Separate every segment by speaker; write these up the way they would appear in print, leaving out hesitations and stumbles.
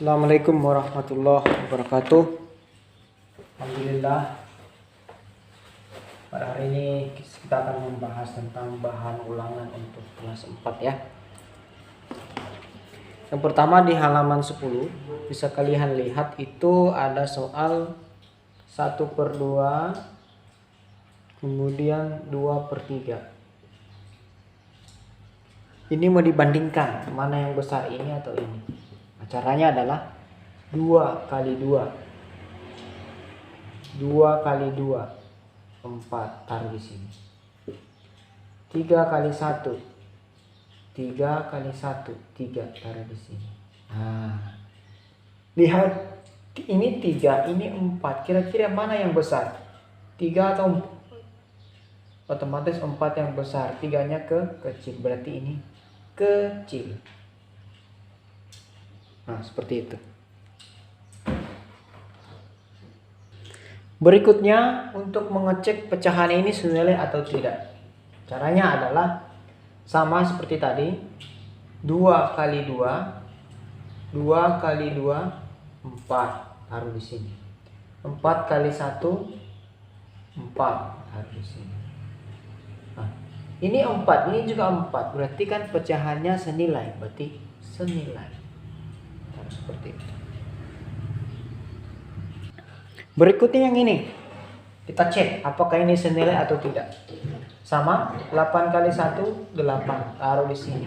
Speaker 1: Assalamualaikum warahmatullahi wabarakatuh. Alhamdulillah, pada hari ini kita akan membahas tentang bahan ulangan untuk kelas 4 ya. Yang pertama di halaman 10 bisa kalian lihat itu ada soal 1/2, kemudian 2/3. Ini mau dibandingkan mana yang besar, ini atau ini. Caranya adalah 2 kali 2 kali 2 4 taruh di sini. 3 kali 1 3 kali 1 3 taruh di sini. Nah, lihat ini 3, ini 4. Kira-kira mana yang besar? 3 atau 4? Otomatis 4 yang besar, 3-nya kecil, berarti ini kecil. Nah, seperti itu. Berikutnya untuk mengecek pecahan ini senilai atau tidak. Caranya adalah sama seperti tadi. 2 kali 2 kali 2 4 taruh di sini. 4 kali 1 4 taruh di sini. Nah, ini 4, ini juga 4. Berarti kan pecahannya senilai, berarti senilai. Seperti itu. Berikutnya yang ini, kita cek apakah ini senilai atau tidak. Sama, 8 kali 1 8 taruh di sini.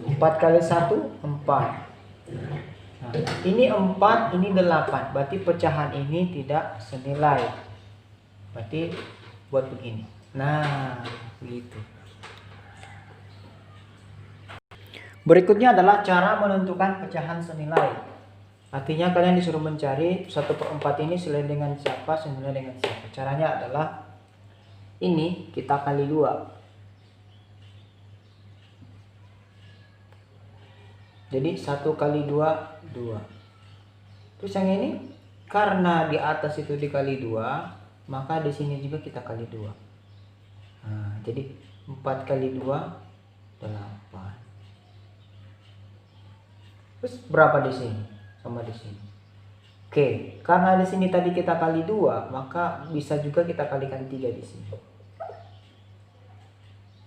Speaker 1: 4 kali 1 4. Nah, ini 4, ini 8, berarti pecahan ini tidak senilai. Berarti buat begini. Nah, begitu. Berikutnya adalah cara menentukan pecahan senilai. Artinya kalian disuruh mencari 1/4 ini senilai dengan siapa, senilai dengan siapa. Caranya adalah ini kita kali 2. Jadi 1 kali 2 2. Terus yang ini karena di atas itu dikali 2, maka di sini juga kita kali 2. Nah, jadi 4 kali 2 8. Terus berapa di sini? Sama di sini. Oke, karena di sini tadi kita kali 2, maka bisa juga kita kalikan 3 di sini.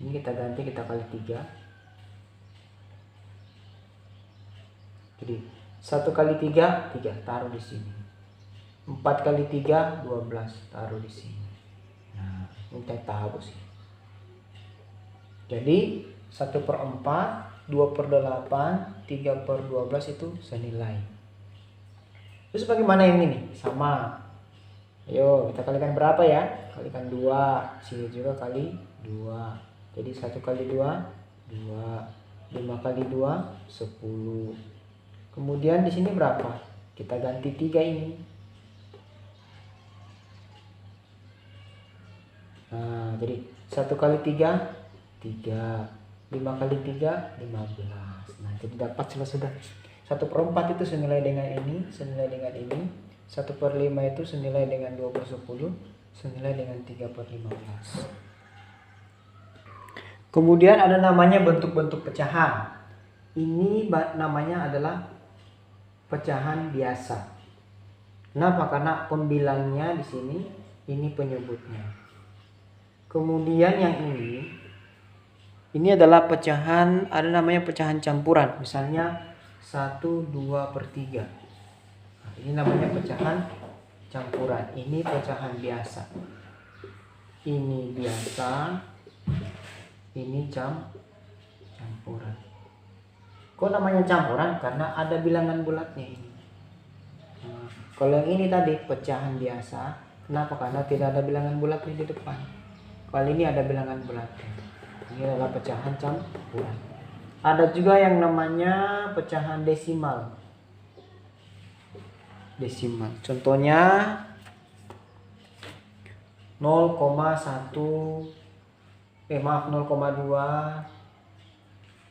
Speaker 1: Ini kita ganti, kita kali 3. Jadi 1 kali 3 3 taruh di sini. 4 kali 3 12 taruh di sini. Nah, ini kita tahu sih. Jadi 1/4, 2/8, 3/12 itu senilai. Terus bagaimana yang ini? Sama. Ayo kita kalikan berapa ya? Kalikan 2. Sini juga kali 2. Jadi 1 kali 2 2. 5 kali 2 10. Kemudian di sini berapa? Kita ganti 3 ini. Nah, jadi 1 kali 3 3. 5 kali 3 15. Nah, jadi dapat sudah 1/4 itu senilai dengan ini, senilai dengan ini. 1/5 itu senilai dengan 2/10, senilai dengan 3/15. Kemudian ada namanya bentuk-bentuk pecahan. Ini namanya adalah pecahan biasa. Kenapa? Karena pembilangnya di sini, ini penyebutnya. Kemudian yang ini adalah pecahan, ada namanya pecahan campuran. Misalnya 1 2/3. Nah, ini namanya pecahan campuran. Ini pecahan biasa. Ini biasa. Ini campuran. Kok namanya campuran? Karena ada bilangan bulatnya ini. Nah, kalau yang ini tadi pecahan biasa. Kenapa? Karena tidak ada bilangan bulatnya di depan. Kalau ini ada bilangan bulatnya. Ini adalah pecahan campuran. Ada juga yang namanya pecahan desimal. Desimal. Contohnya 0,1 0,2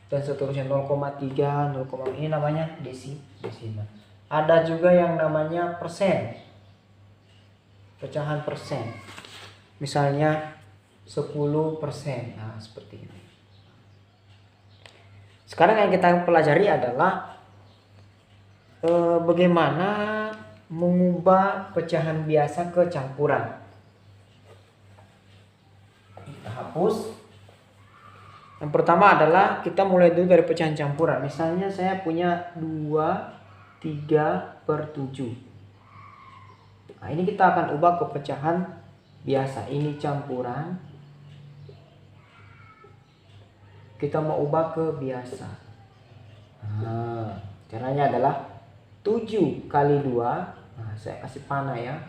Speaker 1: dan seterusnya, 0,3 0, ini namanya desimal. Ada juga yang namanya persen. Pecahan persen. Misalnya 10%. Nah, seperti ini. Sekarang yang kita pelajari adalah bagaimana mengubah pecahan biasa ke campuran. Kita hapus. Yang pertama adalah kita mulai dulu dari pecahan campuran. Misalnya saya punya 2/3/7. Nah, ini kita akan ubah ke pecahan biasa. Ini campuran. Kita mau ubah ke biasa. Nah, caranya adalah 7 kali 2. Nah, saya kasih panah ya.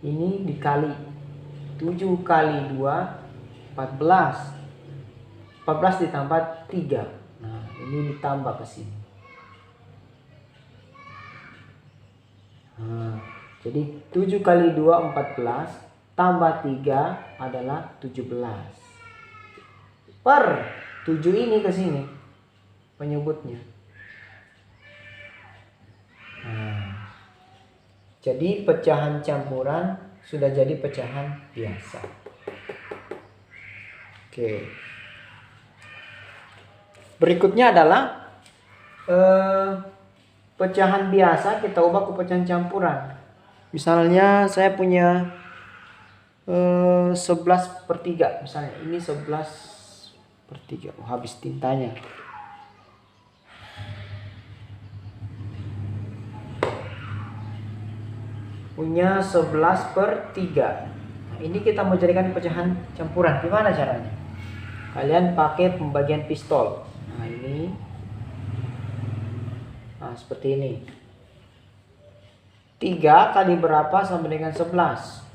Speaker 1: Ini dikali 7 kali 2 14. 14 ditambah 3. Nah, ini ditambah ke sini. Nah, jadi 7 kali 2 14 tambah 3 adalah 17. Per 7 ini ke sini penyebutnya. Nah, jadi pecahan campuran sudah jadi pecahan biasa. Oke. Berikutnya adalah pecahan biasa kita ubah ke pecahan campuran. Misalnya saya punya 11/3. Misalnya ini 11/3. Oh, habis tintanya. Punya 11/3. Nah, ini kita mau jadikan pecahan campuran. Gimana caranya? Kalian pakai pembagian pistol. Nah, ini. Nah, seperti ini. 3 kali berapa sama dengan 11?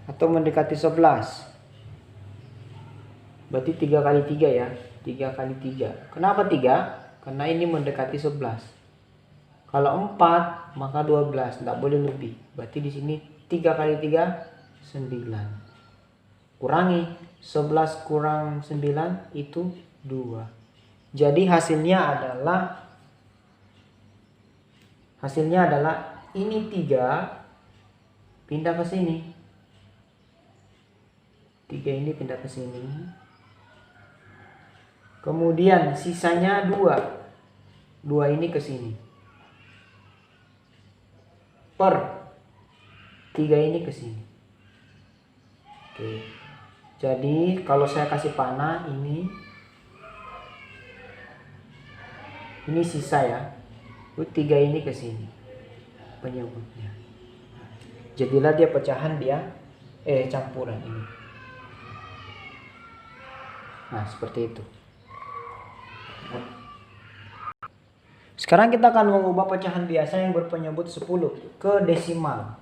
Speaker 1: Atau mendekati 11. Berarti 3 kali 3 ya. 3 kali 3. Kenapa 3? Karena ini mendekati 11. Kalau 4 maka 12, tidak boleh lebih. Berarti di sini 3 kali 3 9. Kurangi 11 kurang 9 itu 2. Jadi hasilnya adalah ini 3 pindah ke sini. 3 ini pindah ke sini. Kemudian sisanya 2. 2 ini ke sini. Per 3 ini ke sini. Oke. Jadi kalau saya kasih panah ini sisa ya. 3 ini ke sini penyebutnya. Jadilah dia pecahan campuran ini. Nah, seperti itu. Sekarang kita akan mengubah pecahan biasa yang berpenyebut 10 ke desimal.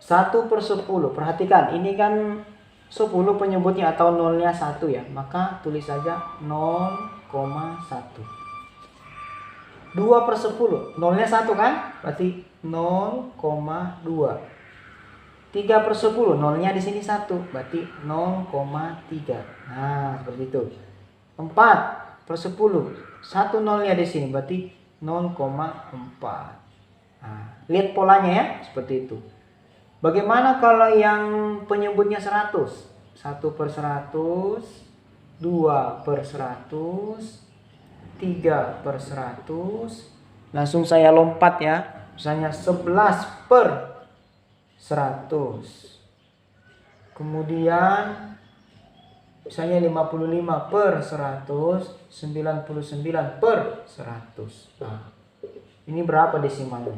Speaker 1: 1/10. Perhatikan, ini kan 10 penyebutnya atau nolnya 1 ya. Maka tulis saja 0,1. 2/10. Nolnya 1 kan? Berarti 0,2. 3/10. Nolnya di sini 1. Berarti 0,3. Nah, seperti itu. 4/10. 1 nolnya di sini. Berarti 0,4. Nah, lihat polanya ya. Seperti itu. Bagaimana kalau yang penyebutnya 100? 1/100. 2/100. 3/100. Langsung saya lompat ya. Misalnya 11/100. Kemudian misalnya 55/100. 99/100. Nah, ini berapa desimalnya?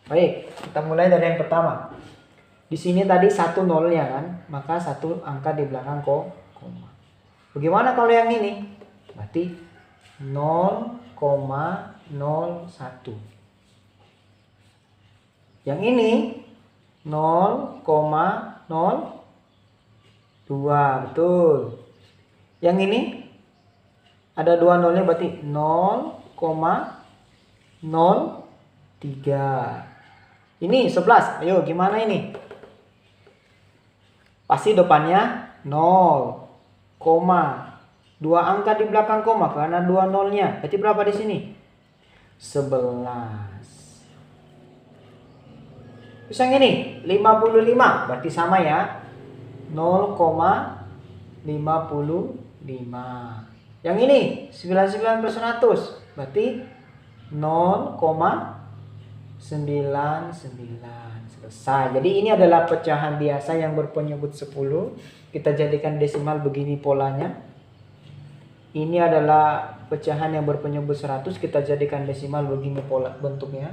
Speaker 1: Baik, kita mulai dari yang pertama. Di sini tadi 1 nolnya kan, maka 1 angka di belakang koma. Bagaimana kalau yang ini? Berarti 0,01. Yang ini 0,02. Betul. Yang ini ada 2 nolnya berarti 0,03. Ini 11. Ayo gimana ini? Pasti depannya 0, 2 angka di belakang koma karena 2 nolnya. Berarti berapa di sini? 11. Terus yang ini 55. Berarti sama ya. 0,55. Yang ini 99 per 100 berarti 0,99. Selesai. Jadi ini adalah pecahan biasa yang berpenyebut 10. Kita jadikan desimal begini polanya. Ini adalah pecahan yang berpenyebut 100, kita jadikan desimal begini pola bentuknya.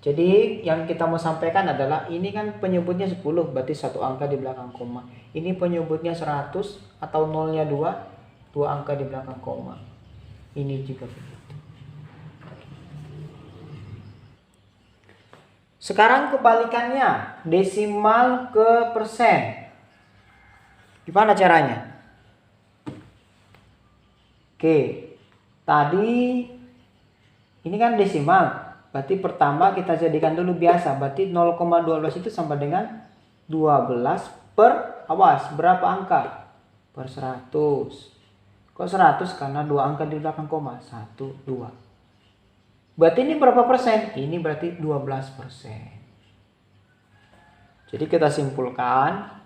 Speaker 1: Jadi yang kita mau sampaikan adalah ini kan penyebutnya 10, berarti satu angka di belakang koma. Ini penyebutnya 100 atau nolnya 2, dua angka di belakang koma. Ini juga begitu. Sekarang kebalikannya, desimal ke persen. Gimana caranya? Oke, tadi ini kan desimal, berarti pertama kita jadikan dulu biasa, berarti 0,12 itu sama dengan 12 per, awas, berapa angka? Per 100. Kok 100? Karena dua angka di belakang koma, 1, 2. Berarti ini berapa persen? Ini berarti 12%. Jadi kita simpulkan,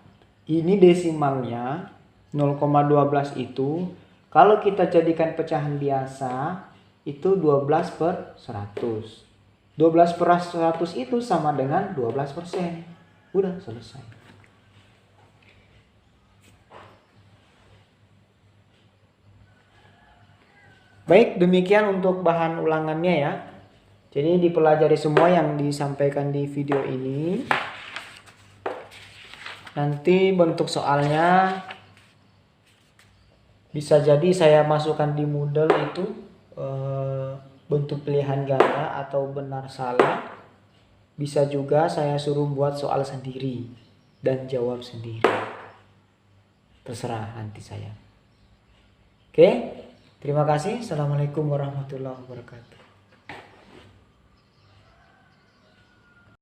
Speaker 1: ini desimalnya 0,12 itu kalau kita jadikan pecahan biasa itu 12 per 100. 12 per 100 itu sama dengan 12%. Udah selesai. Baik, demikian untuk bahan ulangannya ya. Jadi dipelajari semua yang disampaikan di video ini. Nanti bentuk soalnya bisa jadi saya masukkan di Moodle itu bentuk pilihan ganda atau benar salah. Bisa juga saya suruh buat soal sendiri dan jawab sendiri. Terserah nanti saya. Oke, terima kasih. Assalamualaikum warahmatullahi wabarakatuh.